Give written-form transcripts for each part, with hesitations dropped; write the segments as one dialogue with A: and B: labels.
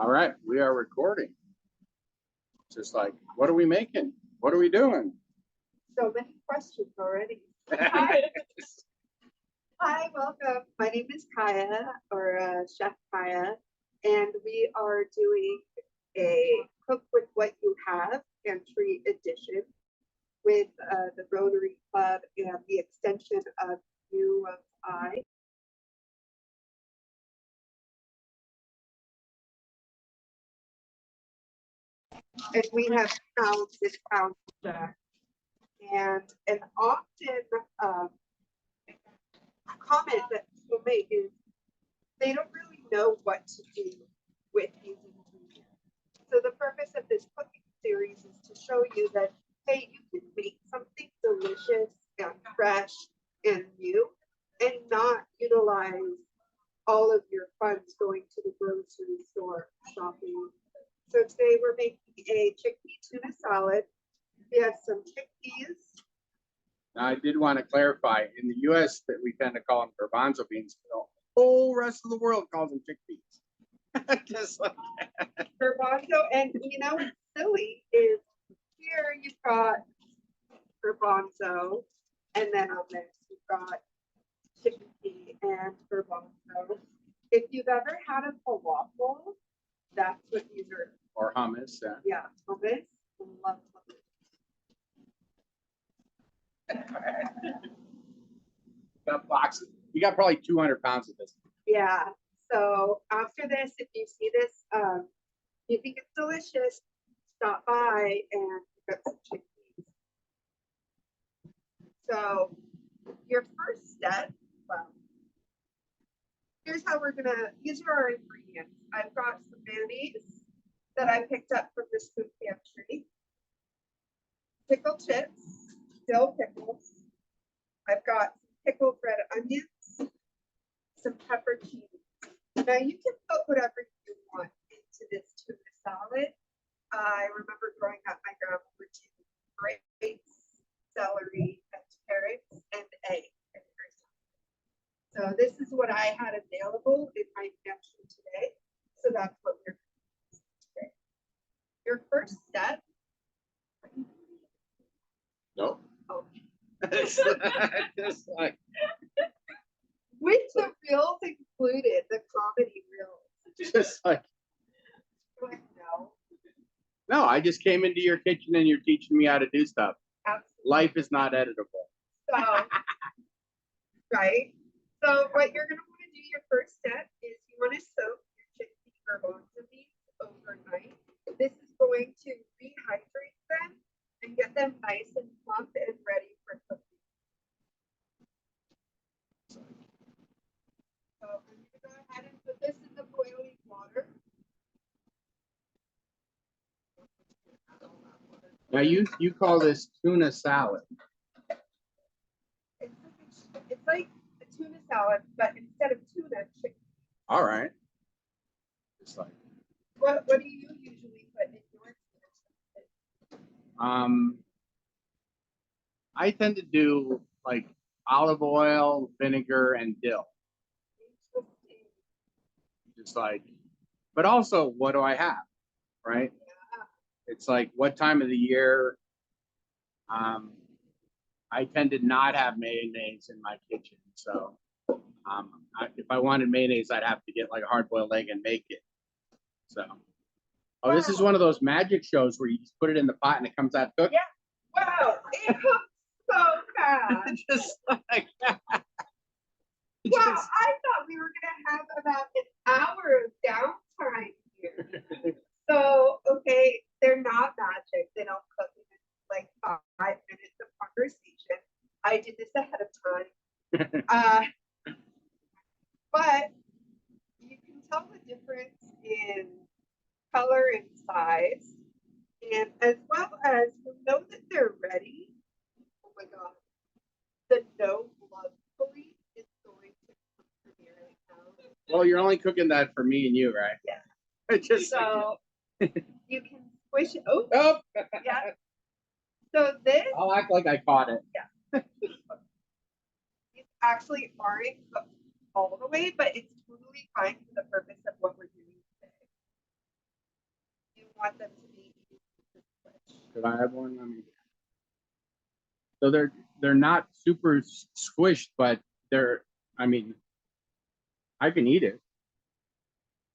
A: All right, we are recording. Just like, what are we making? What are we doing?
B: So many questions already. Hi, welcome. My name is Chaya, or Chef Chaya, and we are doing a cook with what you have pantry edition with the Rotary Club and the extension of U of I. And we have pounds and pounds back. And an often comment that people make is they don't really know what to do with these ingredients. So the purpose of this cooking series is to show you that, hey, you can make something delicious and fresh and new and not utilize all of your funds going to the grocery store shopping. So today we're making a chickpea tuna salad. We have some chickpeas.
A: Now, I did want to clarify, in the U.S. that we tend to call them garbanzo beans, the whole rest of the world calls them chickpeas. Just like
B: Garbanzo, and you know what's silly is here you've got garbanzo, and then on this you've got chickpea and garbanzo. If you've ever had a falafel, that's what these are.
A: Or hummus,
B: Yeah, hummus. Love hummus.
A: Got boxes. You got probably 200 pounds of this.
B: Yeah. So after this, if you see this, you think it's delicious, stop by and pick up some chickpeas. So your first step, well, here's how we're gonna. These are our ingredients. I've got some mayonnaise that I picked up from this food pantry. Pickled chips, dill pickles. I've got pickled red onions, some pepper cheese. Now you can put whatever you want into this tuna salad. I remember growing up, my grandma would do grapes, celery, and carrots, and eggs. So this is what I had available in my pantry today. So that's what we're doing today. Your first step.
A: No.
B: Oh.
A: Just like
B: With the reels included, the comedy reels.
A: just like
B: No.
A: no, I just came into your kitchen and you're teaching me how to do stuff.
B: Absolutely.
A: Life is not editable.
B: So, right. So what you're gonna want to do, your first step is you want to soak your chickpea garbanzo beans overnight. This is going to rehydrate them and get them nice and plump and ready for cooking. So I'm gonna go ahead and put this in the boiling water.
A: Now you call this tuna salad.
B: It's like a tuna salad, but instead of tuna, chicken.
A: All right. Just like
B: What do you usually put in your tuna salad?
A: I tend to do like olive oil, vinegar, and dill. Just like, but also what do I have? Right? It's like what time of the year. I tend to not have mayonnaise in my kitchen, so if I wanted mayonnaise, I'd have to get like a hard-boiled egg and make it. So, oh, this is one of those magic shows where you just put it in the pot and it comes out cooked.
B: Yeah. Wow, it cooks so fast.
A: Just like.
B: Wow, I thought we were gonna have about an hour of downtime here. So, okay, they're not magic. They don't cook in like 5 minutes of conversation. I did this ahead of time. But you can tell the difference in color and size, and as well as you know that they're ready. Oh my God, the no blood police is going to come from here right now.
A: Well, you're only cooking that for me and you, right?
B: Yeah.
A: Just
B: so you can squish it. Oh,
A: oh.
B: yeah. So this.
A: I'll act like I caught it.
B: Yeah. These actually aren't cooked all the way, but it's totally fine for the purpose of what we're doing today.
A: Should I have one? I mean, so they're not super squished, but they're. I mean, I can eat it.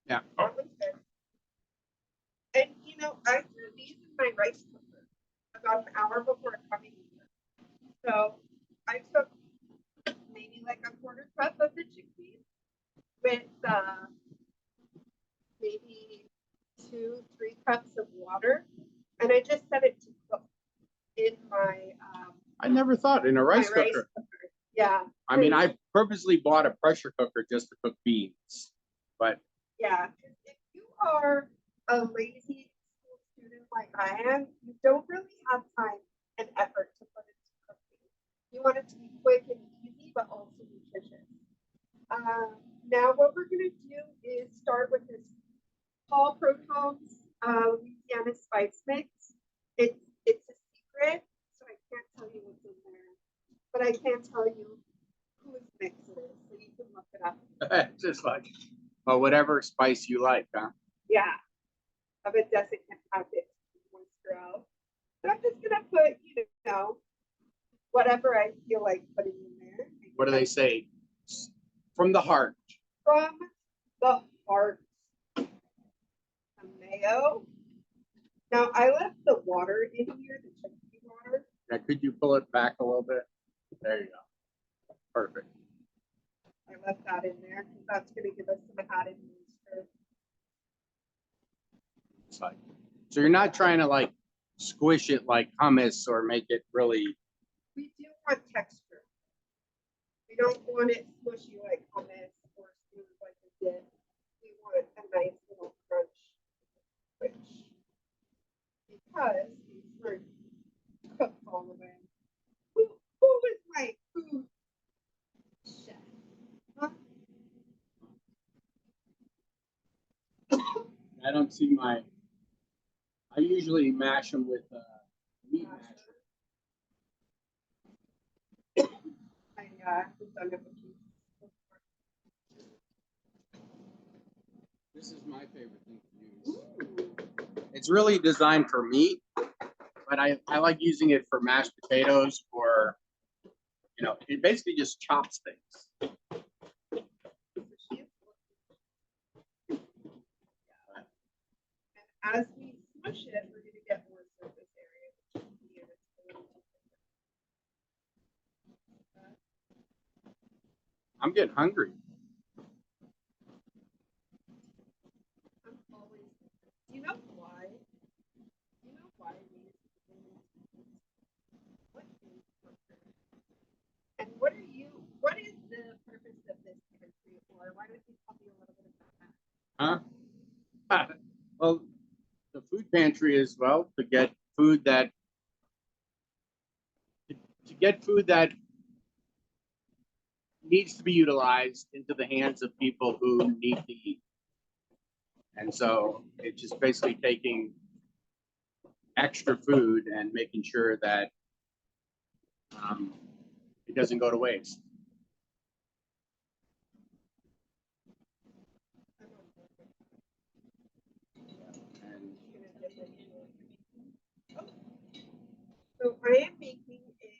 A: Yeah.
B: That was good. And you know, I threw these in my rice cooker about an hour before coming here. So I took maybe like a quarter cup of the chickpeas with maybe 2-3 cups of water, and I just set it to cook in my
A: I never thought in a rice
B: my
A: cooker.
B: Yeah.
A: I mean, I purposely bought a pressure cooker just to cook beans, but
B: Yeah, 'cause if you are a lazy school student like I am, you don't really have time and effort to put into cooking. You want it to be quick and easy, but also nutritious. Now what we're gonna do is start with this Paul Protons Louisiana spice mix. It's a secret, so I can't tell you what's in there, but I can tell you whose mix it is, so you can look it up.
A: just like, well, whatever spice you like, huh?
B: Yeah, of a desiccant packet moisture out. So I'm just gonna put, you know, whatever I feel like putting in there.
A: What do they say? From the heart.
B: From the heart. Some mayo. Now I left the water in here, the chickpea water.
A: Now, could you pull it back a little bit? There you go. Perfect.
B: I left that in there because that's gonna give us some added moisture.
A: It's like, so you're not trying to like squish it like hummus or make it really.
B: We do want texture. We don't want it smushy like hummus or smooth like a dip. We want a nice little crunch, which because these were cooked all the way. Who is my food chef? Huh?
A: I don't see my. I usually mash them with meat masher.
B: I have done it with you.
A: This is my favorite thing to use. It's really designed for meat, but I like using it for mashed potatoes or, you know, it basically just chops things.
B: And as we smush it, we're going to get more surface area.
A: I'm getting hungry.
B: I'm always. Do you know why? Do you know why we what is comfort? And what are you? What is the purpose of this pantry? Or why don't you tell me a little bit about that?
A: Huh? Well, the food pantry is, well, to get food that needs to be utilized into the hands of people who need to eat. And so it's just basically taking extra food and making sure that it doesn't go to waste. And
B: So I am making a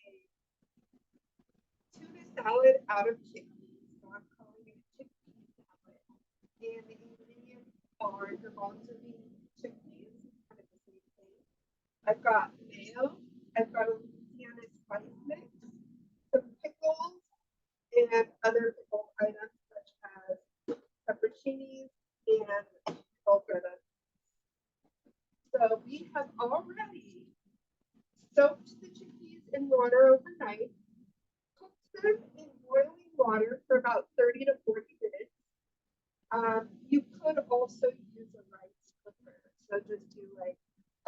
B: tuna salad out of chickpeas. So I'm calling it a chickpea salad. And the ingredients are Garbanzo chickpeas, kind of the same thing. I've got mayo. I've got a Louisiana spice mix, some pickles, and other pickled items such as pepperoncinis and pickled red onions. So we have already soaked the chickpeas in water overnight, cooked them in boiling water for about 30 to 40 minutes. You could also use a rice cooker. So just do like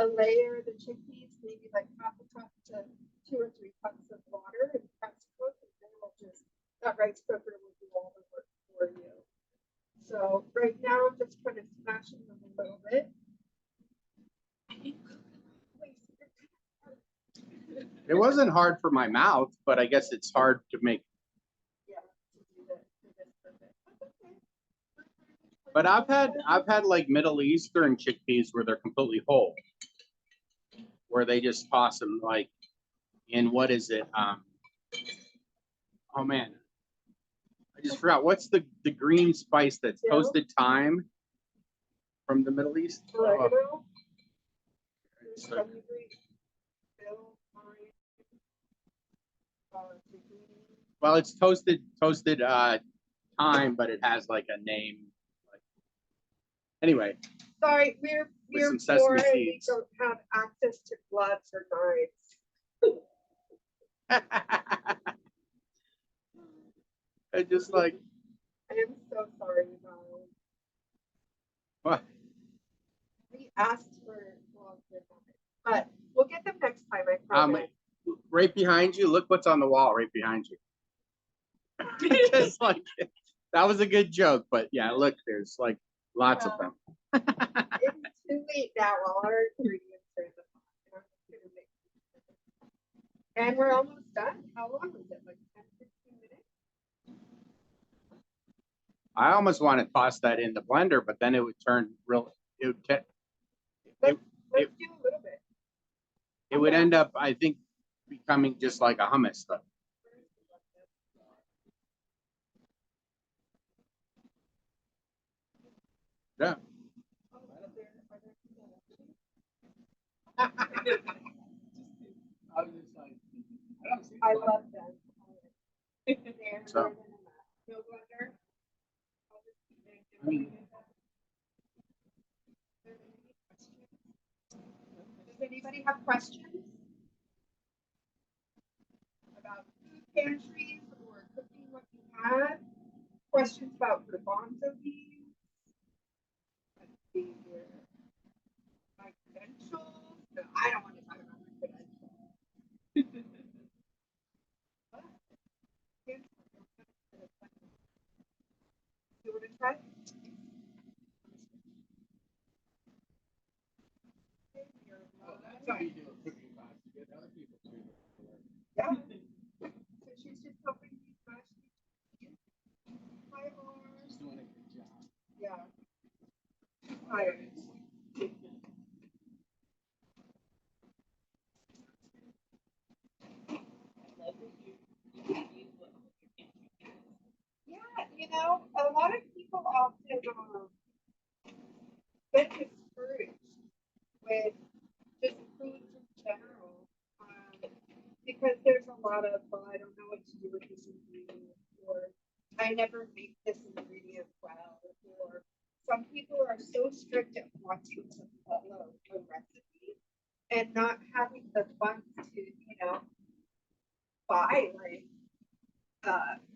B: a layer of the chickpeas, maybe like half a cup to 2 or 3 cups of water and press cook, and then it'll just, that rice cooker will do all the work for you. So right now I'm just kind of smashing them a little bit.
A: it wasn't hard for my mouth, but I guess it's hard to make.
B: Yeah, to do this perfect. That's okay.
A: But I've had like Middle Eastern chickpeas where they're completely whole. where they just toss them like in, what is it? Oh man, I just forgot. What's the green spice that's
B: Dill?
A: toasted thyme from the Middle East? Oh,
B: Oregano.
A: so-
B: Fenugreek, dill, thyme, zucchini.
A: well, it's toasted thyme, but it has like a name. Like, anyway,
B: Sorry, we're
A: some sesame
B: poor and we
A: seeds.
B: don't have access to gloves or knives.
A: I just like
B: I am so sorry, guys.
A: what?
B: We asked for gloves or knives, but we'll get them next time, I promise.
A: Right behind you. Look what's on the wall right behind you. Just like that was a good joke, but yeah, look, there's like lots of them.
B: It's too late now. All our ingredients are in the pot. And I'm just gonna mix it. And we're almost done. How long was it? Like 10, 15 minutes?
A: I almost want to toss that in the blender, but then it would turn real. It would.
B: Let's do a little bit.
A: It would end up, I think, becoming just like a hummus stuff. Yeah.
B: I love them.
A: So, I mean,
B: Does anybody have questions about food pantries or cooking what you had? Questions about Garbanzo beans? Let's see here. My credentials? No, I don't want to talk about my credentials. You want to try? Yeah. So she's just helping me smash my arms. Yeah. Tired. Yeah, you know, a lot of people often get discouraged with just foods in general, because there's a lot of, well, I don't know what to do with this ingredient, or I never make this ingredient well, or some people are so strict at wanting to follow a recipe and not having the funds to, you know, buy like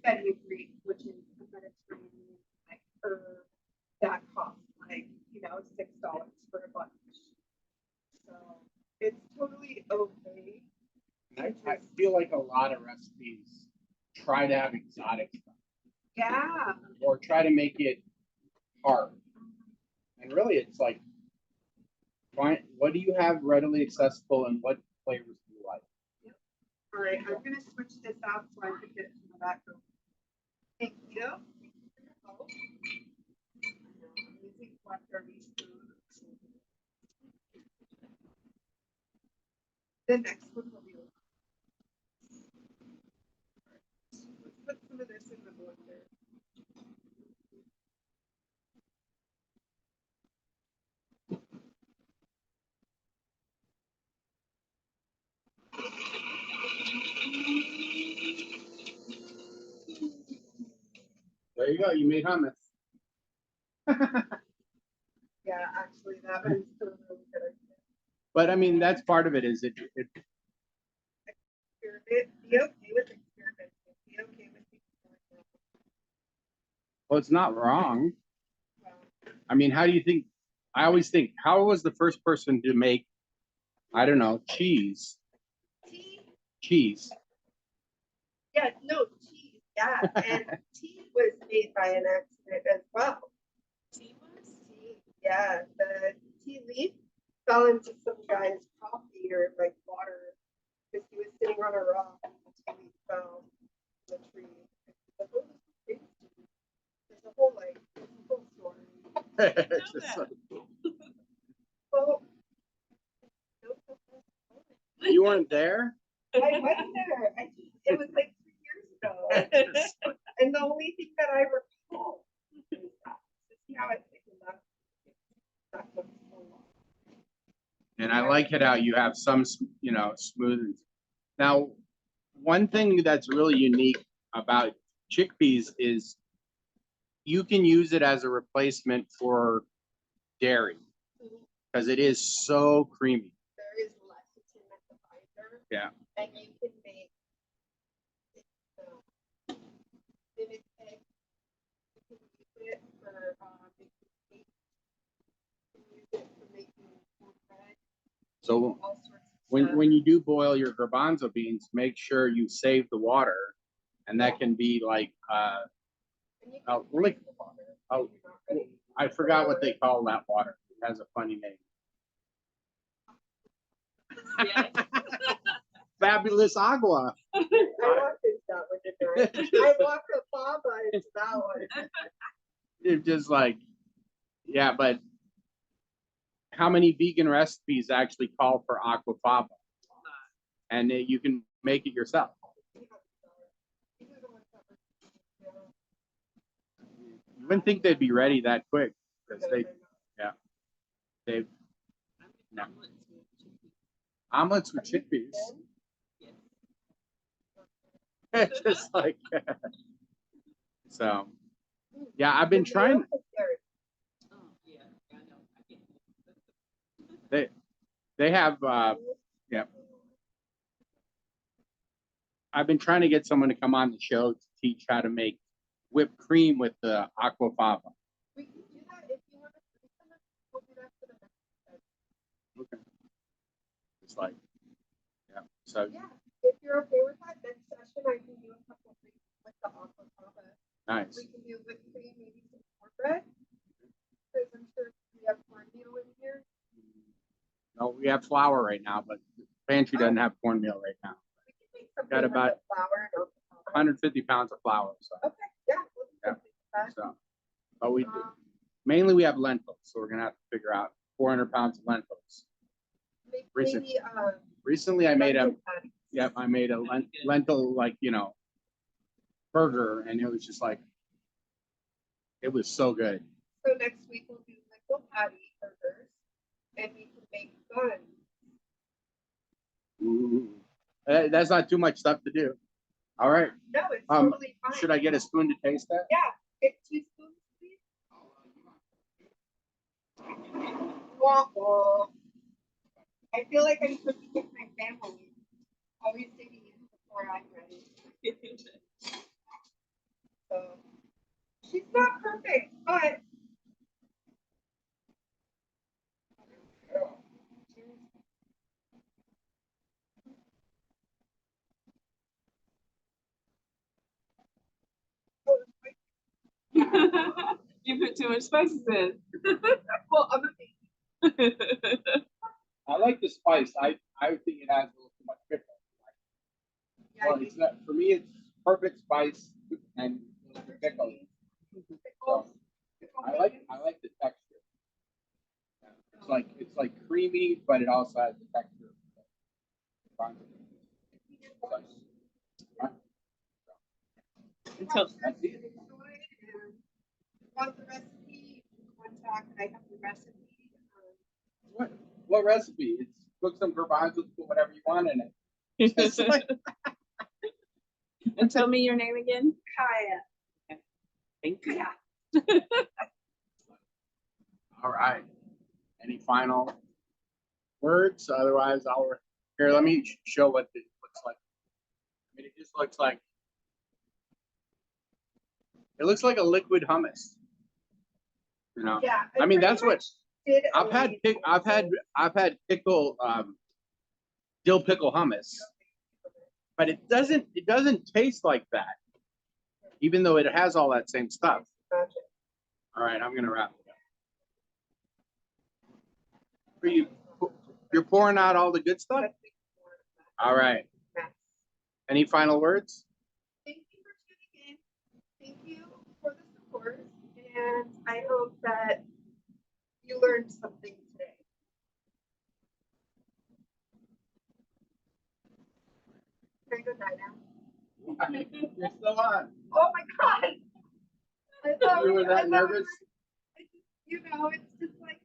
B: fenugreek, which is a Mediterranean like herb that costs like, you know, $6 for a bunch. So it's totally okay.
A: I feel like a lot of recipes try to have exotic stuff
B: Yeah.
A: or try to make it hard. And really, it's like, find what do you have readily accessible and what flavors do you like?
B: All right, I'm gonna switch this out so I can get to the background. Thank you. Thank you for your help. I'm using leftover spoons. The next one will be. Let's put some of this in the blender.
A: There you go. You made hummus.
B: Yeah, actually, that one's a really good idea.
A: But I mean, that's part of it. Is it
B: Experiment. Be okay with experimenting. Be okay with things.
A: well, it's not wrong.
B: Well,
A: I mean, how do you think? I always think, how was the first person to make, I don't know, cheese?
B: tea.
A: Cheese.
B: Yeah, no, cheese. Yeah, and tea was made by an accident as well. Tea was? Tea. Yeah, the tea leaf fell into some guy's coffee or like water because he was sitting on a rock and the tea leaf fell from the tree. Like, oh, this is tasty. There's a whole like whole story.
A: It's just like,
B: Well, no,
A: you weren't there?
B: I went there. It was like 3 years ago. And the only thing that I recall is that. To see how it's taken up. That looks so long.
A: And I like it how you have some, smooth. Now, one thing that's really unique about chickpeas is you can use it as a replacement for dairy because it is so creamy.
B: There is lecithin at the binder.
A: Yeah.
B: And you can make minute egg. You can use it for making cake. You can use it for making cornbread.
A: So
B: All sorts of stuff.
A: when you do boil your garbanzo beans, make sure you save the water, and that can be like
B: And you can
A: oh,
B: freeze
A: lick-
B: the water if
A: oh,
B: you're not ready.
A: I forgot what they call that water. It has a funny name.
C: Yeah.
A: Fabulous agua.
B: I walked into that one, didn't I? I walked a Baba into that one.
A: It's just like, yeah, but how many vegan recipes actually call for aquafaba? And you can make it yourself. You wouldn't think they'd be ready that quick because they've no. Omelets with chickpeas. Just like so. Yeah, I've been trying.
C: Oh, yeah, I know. I get it.
A: They have yeah. I've been trying to get someone to come on the show to teach how to make whipped cream with the aquafaba.
B: We can do that if you want to. We'll do that for the next
A: Okay. It's like, yeah. So
B: Yeah, if you're okay with that, next session I can do a couple of things with the aquafaba.
A: nice.
B: We can do whipped cream, maybe some cornbread. Because I'm sure we have cornmeal in here.
A: No, we have flour right now, but the pantry doesn't have cornmeal right now.
B: We can make something
A: Got
B: with
A: about
B: the flour and aquafaba.
A: 150 pounds of flour. So,
B: Okay, yeah, we'll do
A: Yeah.
B: something with that.
A: so but we
B: Um,
A: mainly we have lentils, so we're gonna have to figure out 400 pounds of lentils.
B: maybe
A: Recently, I made a
B: lentil patties.
A: yep, I made a lentil burger, and it was just like it was so good.
B: So next week we'll do lentil patty burgers, and we can make buns.
A: Ooh. That's not too much stuff to do. All right,
B: No, it's
A: Um,
B: totally fine.
A: should I get a spoon to taste that?
B: Yeah, get 2 spoons, please. Wah, wah. I feel like I'm cooking with my family. Always taking it before I'm ready. So she's not perfect, but
C: You put too much spices in.
B: well, I'm a baby.
A: I like the spice. I think it has a little too much pickle.
B: Yeah,
A: Well, it's not for me. It's perfect spice and the pickle. So, I like the texture. It's like creamy, but it also has the texture.
C: Until
A: That's it.
B: Want the recipe? Contact. I have the recipe.
A: What recipe? It's cook some garbanzo, put whatever you want in it. It's like,
C: and tell me your name again.
B: Chaya.
C: Thank you.
A: all right. Any final words? Otherwise, here. Let me show what it looks like. I mean, it just looks like it looks like a liquid hummus. You know.
B: Yeah.
A: I mean, that's what
B: did
A: I've had. I've had pickle, dill pickle hummus, but it doesn't taste like that, even though it has all that same stuff. All right, I'm gonna wrap it up. You're pouring out all the good stuff. All right. Any final words?
B: Thank you for tuning in. Thank you for the support, and I hope that you learned something today. Can I go die now?
A: You're still on.
B: Oh my god! I thought
A: You were
B: I
A: that
B: thought
A: nervous?
B: you know, it's just like